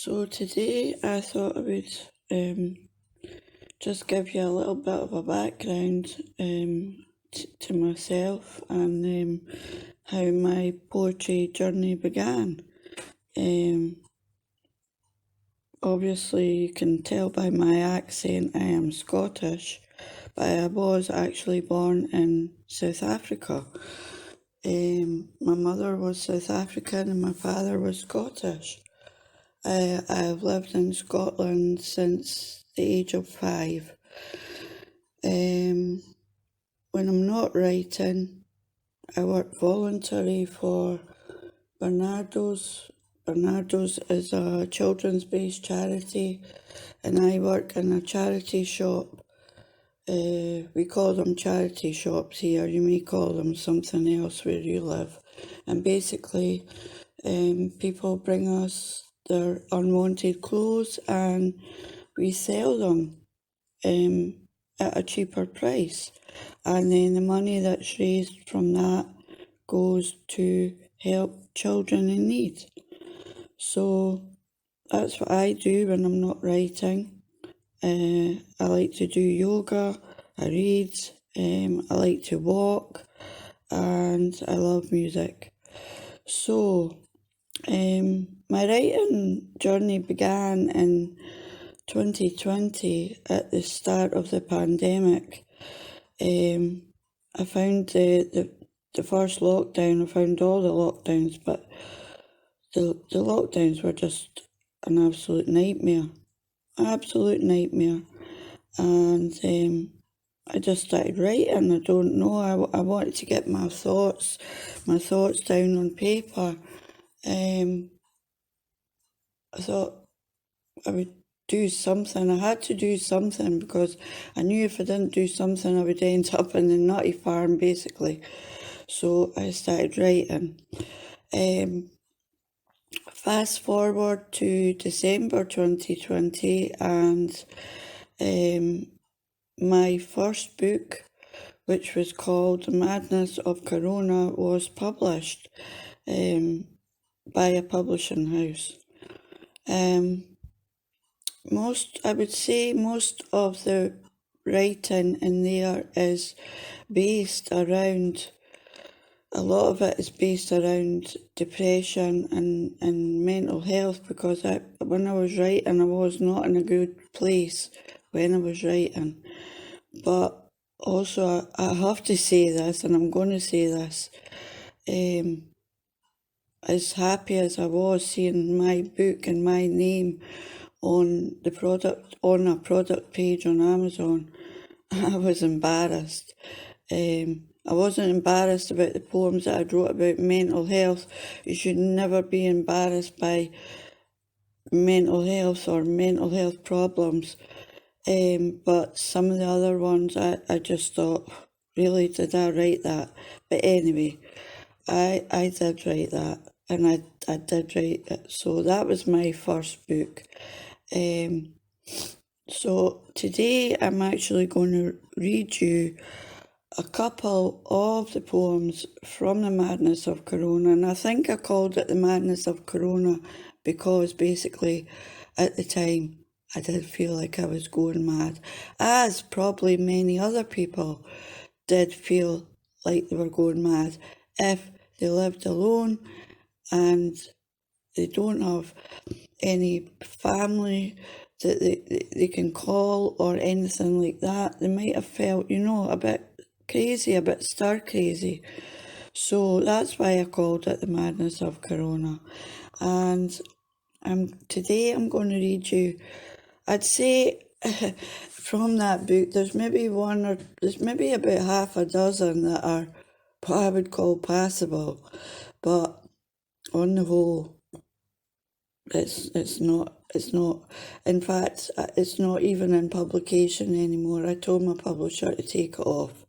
So today I thought I would just give you a little bit of a background to myself and how my poetry journey began. Obviously you can tell by my accent I am Scottish, but I was actually born in South Africa. My mother was South African and my father was Scottish. I've lived in Scotland since the age of 5. When I'm not writing, I work voluntary for Bernardo's. Bernardo's is a children's-based charity, and I work in a charity shop. We call them charity shops here. You may call them something else where you live. And basically, people bring us their unwanted clothes and we sell them at a cheaper price. And then the money that's raised from that goes to help children in need. So that's what I do when I'm not writing. I like to do yoga, I read, I like to walk, and I love music. So my writing journey began in 2020 at the start of the pandemic. I found the first lockdown, I found all the lockdowns, but the lockdowns were just an absolute nightmare. And I just started writing. I don't know, I wanted to get my thoughts down on paper. I thought I would do something. I had to do something because I knew if I didn't do something I would end up in the nutty farm basically. So I started writing. Fast forward to December 2020 and my first book, which was called The Madness of Corona, was published by a publishing house. I would say most of the writing in there is based around, a lot of it is based around depression and mental health, because when I was writing I was not in a good place when I was writing. But also I have to say this, and I'm going to say this, as happy as I was seeing my book and my name on a product page on Amazon, I was embarrassed. I wasn't embarrassed about the poems that I wrote about mental health. You should never be embarrassed by mental health or mental health problems. But some of the other ones, I just thought, really, did I write that? But anyway, I did write that, and I did write it. So that was my first book. So today I'm actually going to read you a couple of the poems from The Madness of Corona, and I think I called it The Madness of Corona because basically at the time I did feel like I was going mad, as probably many other people did feel like they were going mad if they lived alone and they don't have any family that they can call or anything like that. They might have felt, a bit crazy, a bit stir crazy. So that's why I called it The Madness of Corona. And today I'm going to read you, I'd say from that book, there's maybe about half a dozen that are what I would call passable, but on the whole, it's not. In fact, it's not even in publication anymore. I told my publisher to take it off.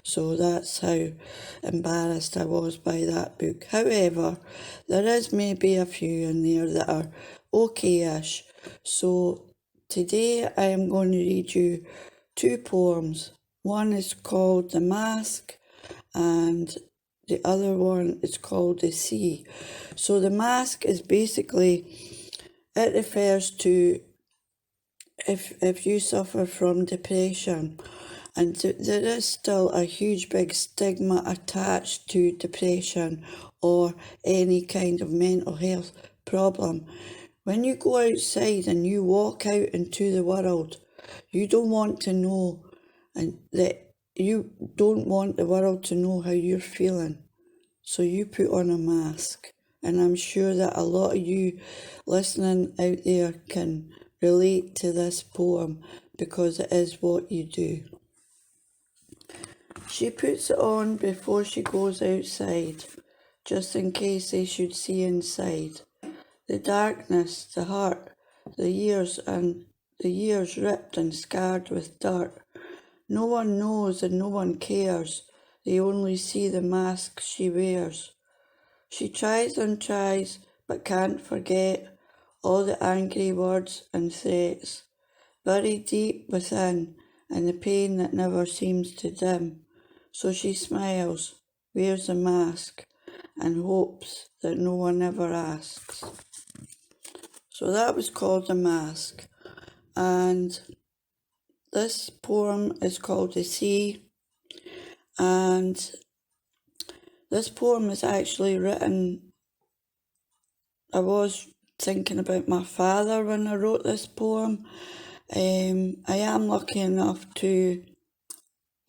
So that's how embarrassed I was by that book. However, there is maybe a few in there that are okay-ish. So today I am going to read you 2 poems. One is called The Mask and the other one is called The Sea. So The Mask is basically it refers to if you suffer from depression, and there is still a huge big stigma attached to depression or any kind of mental health problem. When you go outside and you walk out into the world, you don't want to know, and that you don't want the world to know how you're feeling. So you put on a mask. And I'm sure that a lot of you listening out there can relate to this poem because it is what you do. She puts it on before she goes outside, just in case they should see inside. The darkness, the heart, the years ripped and scarred with dirt. No one knows and no one cares. They only see the mask she wears. She tries and tries, but can't forget all the angry words and threats, buried deep within, and the pain that never seems to dim. So she smiles, wears a mask, and hopes that no one ever asks. So that was called The Mask. And this poem is called The Sea. And this poem is actually written, I was thinking about my father when I wrote this poem. I am lucky enough to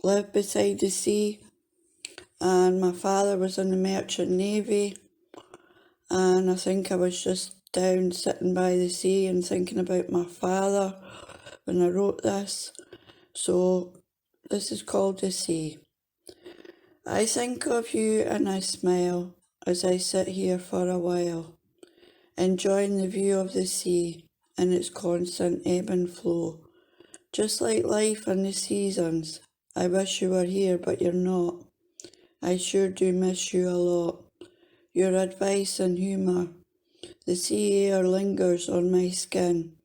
live beside the sea, and my father was in the Merchant Navy, and I think I was just down sitting by the sea and thinking about my father when I wrote this. So this is called The Sea. I think of you and I smile as I sit here for a while, enjoying the view of the sea and its constant ebb and flow. Just like life and the seasons, I wish you were here but you're not. I sure do miss you a lot. Your advice and humour. The sea air lingers on my skin.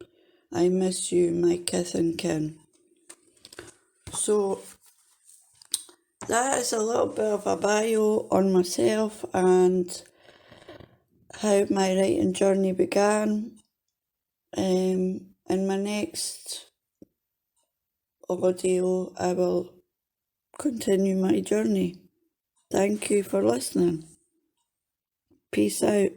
I miss you, my kith and kin. So that is a little bit of a bio on myself and how my writing journey began. In my next audio, I will continue my journey. Thank you for listening. Peace out.